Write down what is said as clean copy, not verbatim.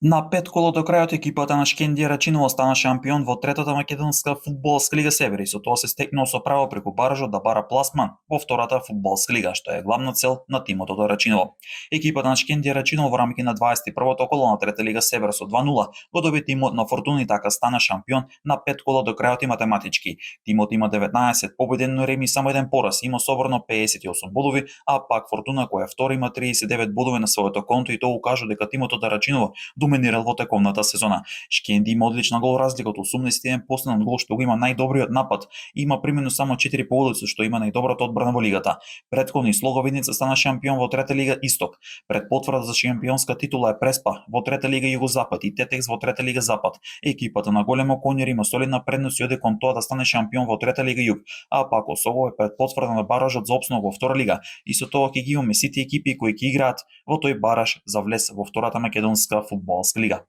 На 5 коло до крајот екипата на Шкендија Рачиново стана шампион во третата македонска фудбалска лига Север и со тоа се стекнало со право преку баражот да бара пласман во втората фудбалска лига, што е главна цел на тимот од Рачиново. Екипата на Шкендија Рачиново во рамките на 21-то коло на трета лига Север со 2:0 го доби тимот на Фортуна и така стана шампион на 5 коло до крајот и математички. Тимот има 19 победи, но реми само еден пораз, има собрано 58 бодови, а пак Фортуна која е втора има 39 бодови на своето конто и тоа укажува дека тимот од Рачиново доминирал во тековната сезона. Шкенди има одлична гол разлика од 81 постигнат гол, што го има најдобриот напад и има примено само 4 погодици, што има најдобрата одбрана во лигата. Претходно и Слоговиница стана шампион во трета лига Исток. Пред потврда за шампионска титула е Преспа во трета лига Југозапад и Тетекс во трета лига Запад. Екипата на Големо Конјер има солидна предност и оде кон тоа да стане шампион во трета лига Југ, а пак Осово е пред потврда на баражот за опстанок во втора лига и со тоа ќе ги имаме сите екипи кои ќе играат во тој бараж за влез во втората македонска фудбалска лига.